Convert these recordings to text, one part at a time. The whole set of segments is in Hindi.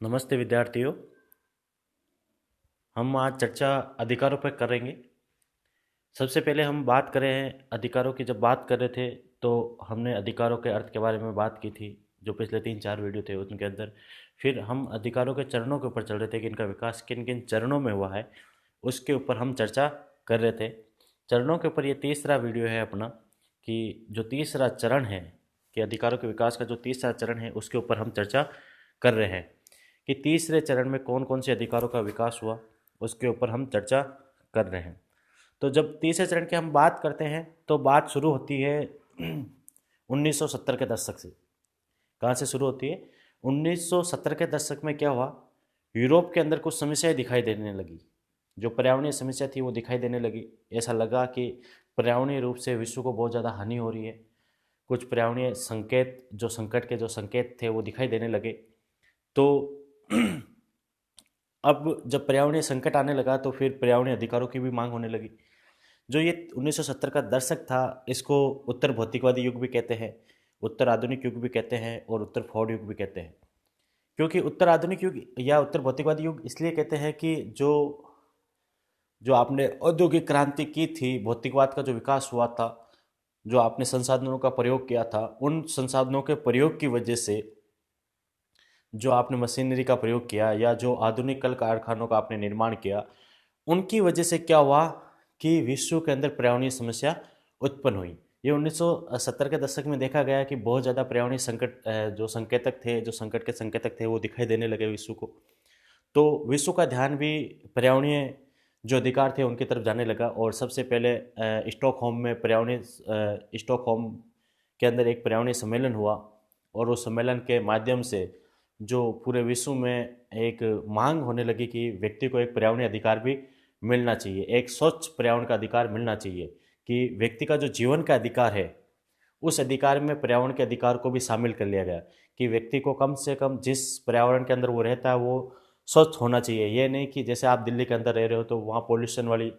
नमस्ते विद्यार्थियों। हम आज चर्चा अधिकारों पर करेंगे। सबसे पहले हम बात करें अधिकारों की। जब बात कर रहे थे तो हमने अधिकारों के अर्थ के बारे में बात की थी, जो पिछले 3-4 वीडियो थे उनके अंदर। फिर हम अधिकारों के चरणों के ऊपर चल रहे थे कि इनका विकास किन किन चरणों में हुआ है, उसके ऊपर हम चर्चा कर रहे थे। चरणों के ऊपर ये तीसरा वीडियो है अपना, कि जो तीसरा चरण है, कि अधिकारों के विकास का जो तीसरा चरण है उसके ऊपर हम चर्चा कर रहे हैं कि तीसरे चरण में कौन कौन से अधिकारों का विकास हुआ, उसके ऊपर हम चर्चा कर रहे हैं। तो जब तीसरे चरण की हम बात करते हैं तो बात शुरू होती है 1970 के दशक से। कहाँ से शुरू होती है? 1970 के दशक में क्या हुआ, यूरोप के अंदर कुछ समस्याएं दिखाई देने लगी। जो पर्यावरणीय समस्या थी वो दिखाई देने लगी। ऐसा लगा कि पर्यावरणीय रूप से विश्व को बहुत ज़्यादा हानि हो रही है। कुछ पर्यावरणीय संकेत, जो संकट के जो संकेत थे वो दिखाई देने लगे। तो अब जब पर्यावरणीय संकट आने लगा तो फिर पर्यावरणीय अधिकारों की भी मांग होने लगी। जो ये 1970 का दशक था, इसको उत्तर भौतिकवादी युग भी कहते हैं, उत्तर आधुनिक युग भी कहते हैं और उत्तर फोर्ड युग भी कहते हैं। क्योंकि उत्तर आधुनिक युग या उत्तर भौतिकवादी युग इसलिए कहते हैं कि जो जो आपने औद्योगिक क्रांति की थी, भौतिकवाद का जो विकास हुआ था, जो आपने संसाधनों का प्रयोग किया था, उन संसाधनों के प्रयोग की वजह से जो आपने मशीनरी का प्रयोग किया या जो आधुनिक कल कारखानों का आपने निर्माण किया, उनकी वजह से क्या हुआ कि विश्व के अंदर पर्यावरणीय समस्या उत्पन्न हुई। ये 1970 के दशक में देखा गया कि बहुत ज़्यादा पर्यावरणीय संकट, जो संकेतक थे, जो संकट के संकेतक थे वो दिखाई देने लगे विश्व को। तो विश्व का ध्यान भी पर्यावरणीय जो अधिकार थे उनकी तरफ जाने लगा। और सबसे पहले स्टॉकहोम में स्टॉकहोम के अंदर एक पर्यावरणीय सम्मेलन हुआ, और उस सम्मेलन के माध्यम से जो पूरे विश्व में एक मांग होने लगी कि व्यक्ति को एक पर्यावरणीय अधिकार भी मिलना चाहिए, एक स्वच्छ पर्यावरण का अधिकार मिलना चाहिए, कि व्यक्ति का जो जीवन का अधिकार है उस अधिकार में पर्यावरण के अधिकार को भी शामिल कर लिया गया, कि व्यक्ति को कम से कम जिस पर्यावरण के अंदर वो रहता है वो स्वच्छ होना चाहिए। ये नहीं कि जैसे आप दिल्ली के अंदर रह रहे हो तो वहाँ पोल्यूशन वाली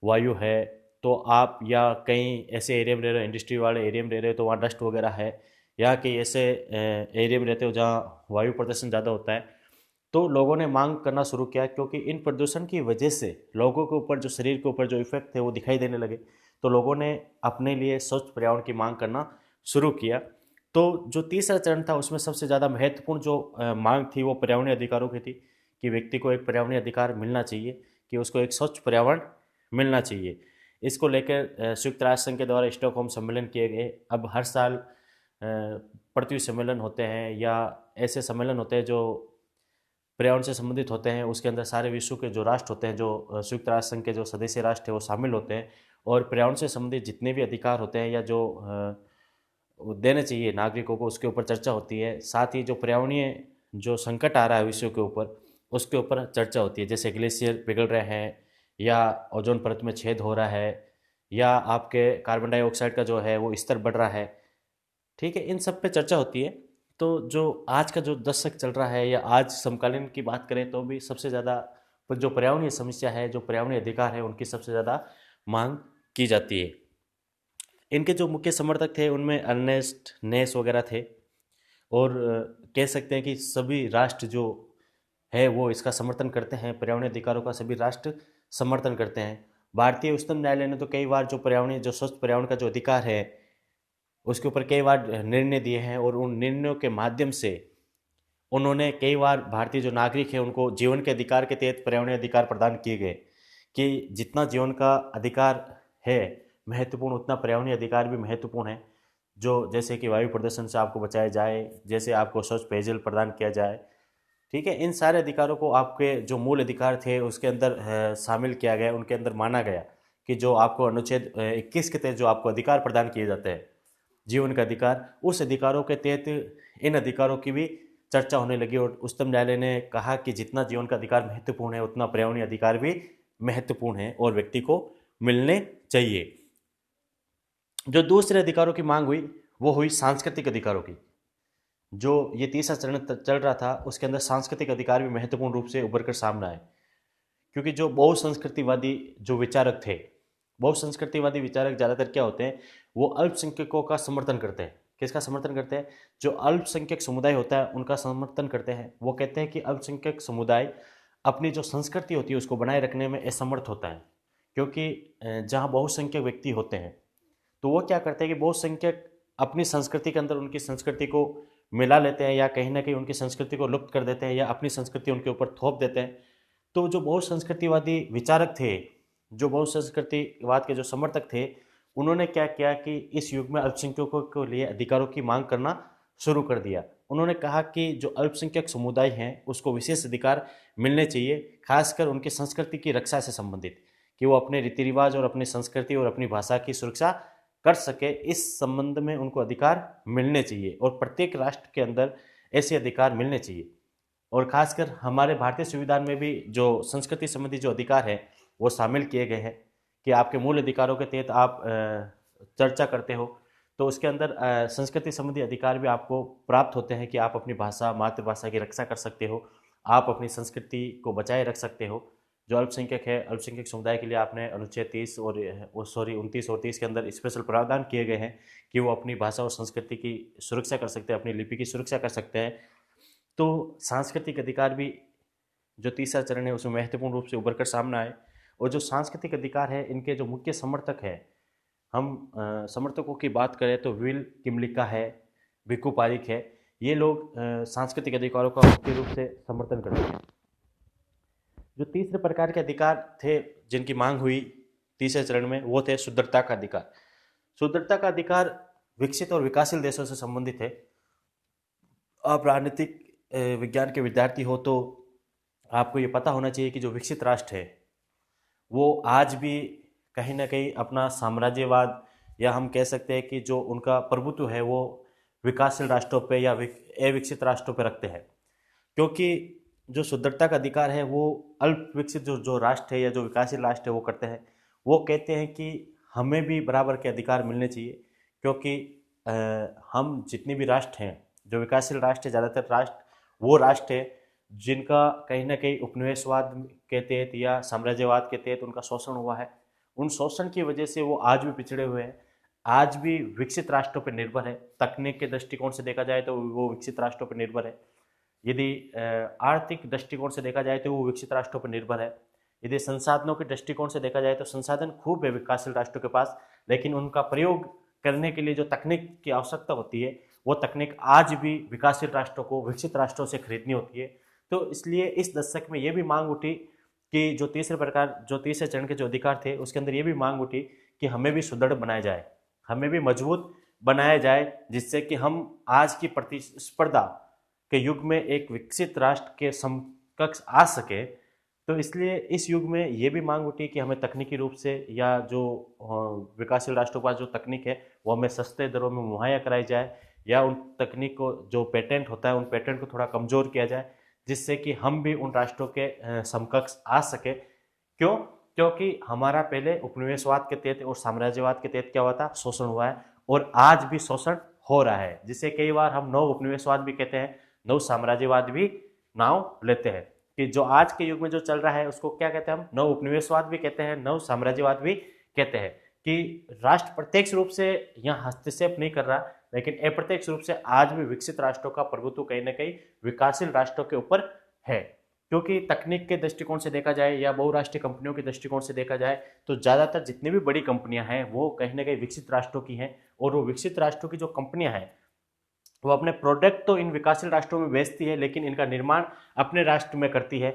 वायु है, तो आप या कहीं ऐसे एरिया में रह रहे हो, इंडस्ट्री वाले एरिया में रह रहे हो तो वहाँ डस्ट वगैरह है, या कहीं ऐसे एरिया में रहते हो जहाँ वायु प्रदूषण ज़्यादा होता है। तो लोगों ने मांग करना शुरू किया, क्योंकि इन प्रदूषण की वजह से लोगों के ऊपर, जो शरीर के ऊपर जो इफेक्ट थे वो दिखाई देने लगे। तो लोगों ने अपने लिए स्वच्छ पर्यावरण की मांग करना शुरू किया। तो जो तीसरा चरण था उसमें सबसे ज़्यादा महत्वपूर्ण जो मांग थी वो पर्यावरणीय अधिकारों की थी, कि व्यक्ति को एक पर्यावरणीय अधिकार मिलना चाहिए, कि उसको एक स्वच्छ पर्यावरण मिलना चाहिए। इसको लेकर संयुक्त राष्ट्र संघ के द्वारा स्टॉकहोम सम्मेलन किए गए। अब हर साल पृथ्वी सम्मेलन होते हैं या ऐसे सम्मेलन होते हैं जो पर्यावरण से संबंधित होते हैं, उसके अंदर सारे विश्व के जो राष्ट्र होते हैं, जो संयुक्त राष्ट्र संघ के जो सदस्य राष्ट्र हैं वो शामिल होते हैं, और पर्यावरण से संबंधित जितने भी अधिकार होते हैं या जो वो देने चाहिए नागरिकों को, उसके ऊपर चर्चा होती है। साथ ही जो पर्यावरणीय जो संकट आ रहा है विश्व के ऊपर, उसके ऊपर चर्चा होती है। जैसे ग्लेशियर पिघल रहे हैं, या ओजोन परत में छेद हो रहा है, या आपके कार्बन डाइऑक्साइड का जो है वो स्तर बढ़ रहा है। ठीक है, इन सब पे चर्चा होती है। तो जो आज का जो दशक चल रहा है या आज समकालीन की बात करें तो भी सबसे ज़्यादा जो पर्यावरणीय समस्या है, जो पर्यावरणीय अधिकार है, उनकी सबसे ज़्यादा मांग की जाती है। इनके जो मुख्य समर्थक थे उनमें अर्नेस्ट नेस वगैरह थे, और कह सकते हैं कि सभी राष्ट्र जो है वो इसका समर्थन करते हैं। पर्यावरणीय अधिकारों का सभी राष्ट्र समर्थन करते हैं। भारतीय उच्चतम न्यायालय ने तो कई बार जो पर्यावरणीय, जो स्वच्छ पर्यावरण का जो अधिकार है उसके ऊपर कई बार निर्णय दिए हैं, और उन निर्णयों के माध्यम से उन्होंने कई बार भारतीय जो नागरिक है उनको जीवन के अधिकार के तहत पर्यावरणीय अधिकार प्रदान किए गए, कि जितना जीवन का अधिकार है महत्वपूर्ण, उतना पर्यावरणीय अधिकार भी महत्वपूर्ण है। जो जैसे कि वायु प्रदूषण से आपको बचाया जाए, जैसे आपको स्वच्छ पेयजल प्रदान किया जाए। ठीक है, इन सारे अधिकारों को आपके जो मूल अधिकार थे उसके अंदर शामिल किया गया, उनके अंदर माना गया, कि जो आपको अनुच्छेद 21 के तहत जो आपको अधिकार प्रदान किए जाते हैं, जीवन का अधिकार, उस अधिकारों के तहत इन अधिकारों की भी चर्चा होने लगी। और उच्चतम न्यायालय ने कहा कि जितना जीवन का अधिकार महत्वपूर्ण है उतना पर्यावरणीय अधिकार भी महत्वपूर्ण है और व्यक्ति को मिलने चाहिए। जो दूसरे अधिकारों की मांग हुई वो हुई सांस्कृतिक अधिकारों की। जो ये तीसरा चरण चल रहा था उसके अंदर सांस्कृतिक अधिकार भी महत्वपूर्ण रूप से उभर कर सामने आए, क्योंकि जो बहुसंस्कृतिवादी जो विचारक थे, बहुसंस्कृतिवादी विचारक ज़्यादातर क्या होते हैं, वो अल्पसंख्यकों का समर्थन करते हैं। किसका समर्थन करते हैं? जो अल्पसंख्यक समुदाय होता है उनका समर्थन करते हैं। वो कहते हैं कि अल्पसंख्यक समुदाय अपनी जो संस्कृति होती है उसको बनाए रखने में असमर्थ होता है, क्योंकि जहाँ बहुसंख्यक व्यक्ति होते हैं तो वो क्या करते हैं कि बहुसंख्यक अपनी संस्कृति के अंदर उनकी संस्कृति को मिला लेते हैं या कहीं ना कहीं उनकी संस्कृति को लुप्त कर देते हैं या अपनी संस्कृति उनके ऊपर थोप देते हैं। तो जो बहुसंस्कृतिवादी विचारक थे, जो बहुसंस्कृतिवाद के जो समर्थक थे, उन्होंने क्या किया कि इस युग में अल्पसंख्यकों के लिए अधिकारों की मांग करना शुरू कर दिया। उन्होंने कहा कि जो अल्पसंख्यक समुदाय हैं उसको विशेष अधिकार मिलने चाहिए, खासकर उनकी संस्कृति की रक्षा से संबंधित, कि वो अपने रीति रिवाज और अपनी संस्कृति और अपनी भाषा की सुरक्षा कर सके। इस संबंध में उनको अधिकार मिलने चाहिए और प्रत्येक राष्ट्र के अंदर ऐसे अधिकार मिलने चाहिए। और खासकर हमारे भारतीय संविधान में भी जो संस्कृति संबंधी जो अधिकार है वो शामिल किए गए हैं कि आपके मूल अधिकारों के तहत आप चर्चा करते हो तो उसके अंदर संस्कृति संबंधी अधिकार भी आपको प्राप्त होते हैं कि आप अपनी भाषा मातृभाषा की रक्षा कर सकते हो, आप अपनी संस्कृति को बचाए रख सकते हो। जो अल्पसंख्यक है, अल्पसंख्यक समुदाय के लिए आपने अनुच्छेद 30 और 29 और 30 के अंदर स्पेशल प्रावधान किए गए हैं कि वो अपनी भाषा और संस्कृति की सुरक्षा कर सकते हैं, अपनी लिपि की सुरक्षा कर सकते हैं। तो सांस्कृतिक अधिकार भी जो तीसरा चरण है उसमें महत्वपूर्ण रूप से उभर कर सामने आए। और जो सांस्कृतिक अधिकार है इनके जो मुख्य समर्थक है, हम समर्थकों की बात करें तो विल किमलिका है, भिक्खू पारिक है, ये लोग सांस्कृतिक अधिकारों का मुख्य रूप से समर्थन करते हैं। जो तीसरे प्रकार के अधिकार थे जिनकी मांग हुई तीसरे चरण में वो थे शुद्धता का अधिकार। शुद्धता का अधिकार विकसित और विकासशील देशों से संबंधित है। आप राजनीतिक विज्ञान के विद्यार्थी हो तो आपको ये पता होना चाहिए कि जो विकसित राष्ट्र है वो आज भी कहीं ना कहीं अपना साम्राज्यवाद या हम कह सकते हैं कि जो उनका प्रभुत्व है वो विकासशील राष्ट्रों पे या अविकसित राष्ट्रों पे रखते हैं। क्योंकि जो शुद्धता का अधिकार है वो अल्प विकसित जो राष्ट्र है या जो विकासशील राष्ट्र है वो करते हैं। वो कहते हैं कि हमें भी बराबर के अधिकार मिलने चाहिए, क्योंकि हम जितने भी राष्ट्र हैं, जो विकासशील राष्ट्र है, ज़्यादातर राष्ट्र वो राष्ट्र है जिनका कहीं ना कहीं उपनिवेशवाद के तहत या साम्राज्यवाद के तहत उनका शोषण हुआ है। उन शोषण की वजह से वो आज भी पिछड़े हुए हैं, आज भी विकसित राष्ट्रों पर निर्भर है। तकनीक के दृष्टिकोण से देखा जाए तो वो विकसित राष्ट्रों पर निर्भर है, यदि आर्थिक दृष्टिकोण से देखा जाए तो वो विकसित राष्ट्रों पर निर्भर है, यदि संसाधनों के दृष्टिकोण से देखा जाए तो संसाधन खूब है विकासशील राष्ट्रों के पास, लेकिन उनका प्रयोग करने के लिए जो तकनीक की आवश्यकता होती है वो तकनीक आज भी विकासशील राष्ट्रों को विकसित राष्ट्रों से खरीदनी होती है। तो इसलिए इस दशक में ये भी मांग उठी कि जो तीसरे चरण के जो अधिकार थे उसके अंदर ये भी मांग उठी कि हमें भी सुदृढ़ बनाया जाए, हमें भी मजबूत बनाया जाए, जिससे कि हम आज की प्रतिस्पर्धा के युग में एक विकसित राष्ट्र के समकक्ष आ सके। तो इसलिए इस युग में ये भी मांग उठी कि हमें तकनीकी रूप से या जो विकासशील राष्ट्रों के पास जो तकनीक है वो हमें सस्ते दरों में मुहैया कराई जाए, या उन तकनीक को जो पेटेंट होता है उन पेटेंट को थोड़ा कमज़ोर किया जाए, जिससे कि हम भी उन राष्ट्रों के समकक्ष आ सके। क्यों? क्योंकि हमारा पहले उपनिवेशवाद के तहत और साम्राज्यवाद के तहत क्या हुआ था, शोषण हुआ है, और आज भी शोषण हो रहा है, जिसे कई बार हम नव उपनिवेशवाद भी कहते हैं, नव साम्राज्यवाद भी नाम लेते हैं। कि जो आज के युग में जो चल रहा है उसको क्या कहते हैं, हम नव उपनिवेशवाद भी कहते हैं, नव साम्राज्यवाद भी कहते हैं। कि राष्ट्र प्रत्यक्ष रूप से यहाँ हस्तक्षेप नहीं कर रहा, लेकिन अप्रत्यक्ष रूप से आज भी विकसित राष्ट्रों का प्रभुत्व कहीं ना कहीं विकासशील राष्ट्रों के ऊपर है। क्योंकि तकनीक के दृष्टिकोण से देखा जाए या बहुराष्ट्रीय कंपनियों के दृष्टिकोण से देखा जाए तो ज़्यादातर जितनी भी बड़ी कंपनियां हैं वो कहीं ना कहीं विकसित राष्ट्रों की हैं, और वो विकसित राष्ट्रों की जो कंपनियां हैं वो अपने प्रोडक्ट तो इन विकासशील राष्ट्रों में बेचती है, लेकिन इनका निर्माण अपने राष्ट्र में करती है,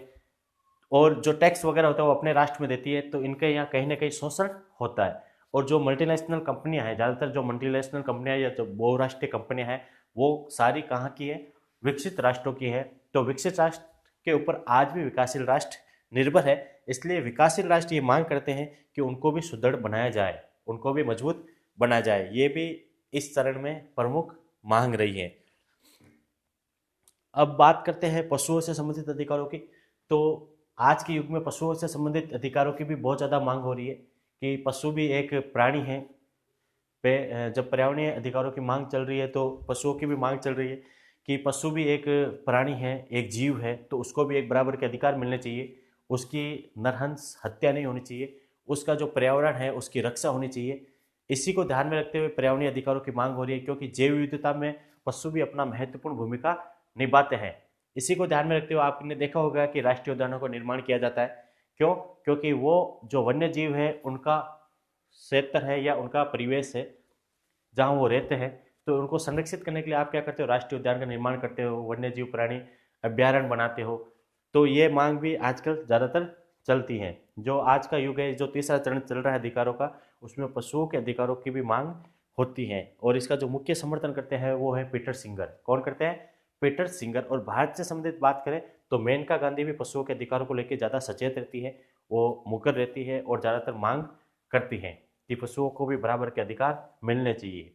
और जो टैक्स वगैरह होता है वो अपने राष्ट्र में देती है। तो इनके यहाँ कहीं ना कहीं शोषण होता है। और जो मल्टीनेशनल कंपनियां हैं, ज़्यादातर जो मल्टीनेशनल कंपनियां या जो बहुराष्ट्रीय कंपनियां हैं वो सारी कहाँ की है, विकसित राष्ट्रों की है। तो विकसित राष्ट्र के ऊपर आज भी विकासशील राष्ट्र निर्भर है। इसलिए विकासशील राष्ट्र ये मांग करते हैं कि उनको भी सुदृढ़ बनाया जाए, उनको भी मजबूत बनाया जाए। ये भी इस चरण में प्रमुख मांग रही है। अब बात करते हैं पशुओं से संबंधित अधिकारों की। तो आज के युग में पशुओं से संबंधित अधिकारों की भी बहुत ज़्यादा मांग हो रही है कि पशु भी एक प्राणी है। जब पर्यावरणीय अधिकारों की मांग चल रही है तो पशुओं की भी मांग चल रही है कि पशु भी एक प्राणी है, एक जीव है, तो उसको भी एक बराबर के अधिकार मिलने चाहिए। उसकी नरहंस हत्या नहीं होनी चाहिए, उसका जो पर्यावरण है उसकी रक्षा होनी चाहिए। इसी को ध्यान में रखते हुए पर्यावरणीय अधिकारों की मांग हो रही है, क्योंकि जैव विविधता में पशु भी अपना महत्वपूर्ण भूमिका निभाते हैं। इसी को ध्यान में रखते हुए आपने देखा होगा कि राष्ट्रीय उद्यानों का निर्माण किया जाता है। क्यों? क्योंकि वो जो वन्य जीव है उनका क्षेत्र है या उनका परिवेश है जहाँ वो रहते हैं, तो उनको संरक्षित करने के लिए आप क्या करते हो, राष्ट्रीय उद्यान का निर्माण करते हो, वन्य जीव प्राणी अभ्यारण्य बनाते हो। तो ये मांग भी आजकल ज़्यादातर चलती है। जो आज का युग है, जो तीसरा चरण चल रहा है अधिकारों का, उसमें पशुओं के अधिकारों की भी मांग होती है। और इसका जो मुख्य समर्थन करते हैं वो है पीटर सिंगर। कौन करते हैं? Peter singer. और भारत से संबंधित बात करें तो मेनका गांधी भी पशुओं के अधिकारों को लेकर ज़्यादा सचेत रहती है, वो मुकर रहती है और ज़्यादातर मांग करती है कि पशुओं को भी बराबर के अधिकार मिलने चाहिए।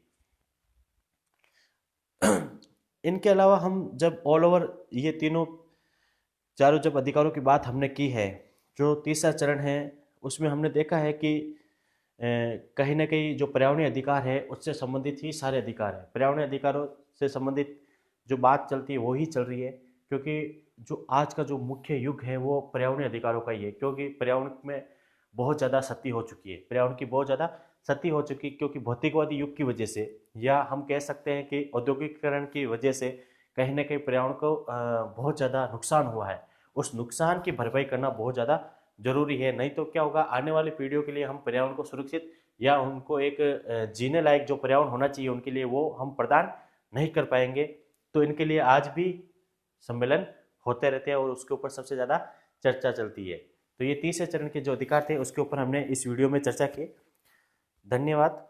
इनके अलावा हम जब ऑल ओवर ये तीनों चारों जब अधिकारों की बात हमने की है, जो तीसरा चरण है उसमें हमने देखा है कि कहीं ना कहीं जो पर्यावरणीय अधिकार है उससे संबंधित ही सारे अधिकार हैं। पर्यावरणीय अधिकारों से संबंधित जो बात चलती है वो ही चल रही है, क्योंकि जो आज का जो मुख्य युग है वो पर्यावरणीय अधिकारों का ही है। क्योंकि पर्यावरण में बहुत ज़्यादा क्षति हो चुकी है, पर्यावरण की बहुत ज़्यादा क्षति हो चुकी है, क्योंकि भौतिकवादी युग की वजह से, या हम कह सकते हैं कि औद्योगिकरण की वजह से कहीं ना कहीं पर्यावरण को बहुत ज़्यादा नुकसान हुआ है। उस नुकसान की भरपाई करना बहुत ज़्यादा जरूरी है। नहीं तो क्या होगा, आने वाली पीढ़ियों के लिए हम पर्यावरण को सुरक्षित या उनको एक जीने लायक जो पर्यावरण होना चाहिए उनके लिए, वो हम प्रदान नहीं कर पाएंगे। तो इनके लिए आज भी सम्मेलन होते रहते हैं और उसके ऊपर सबसे ज़्यादा चर्चा चलती है। तो ये तीसरे चरण के जो अधिकार थे उसके ऊपर हमने इस वीडियो में चर्चा की। धन्यवाद।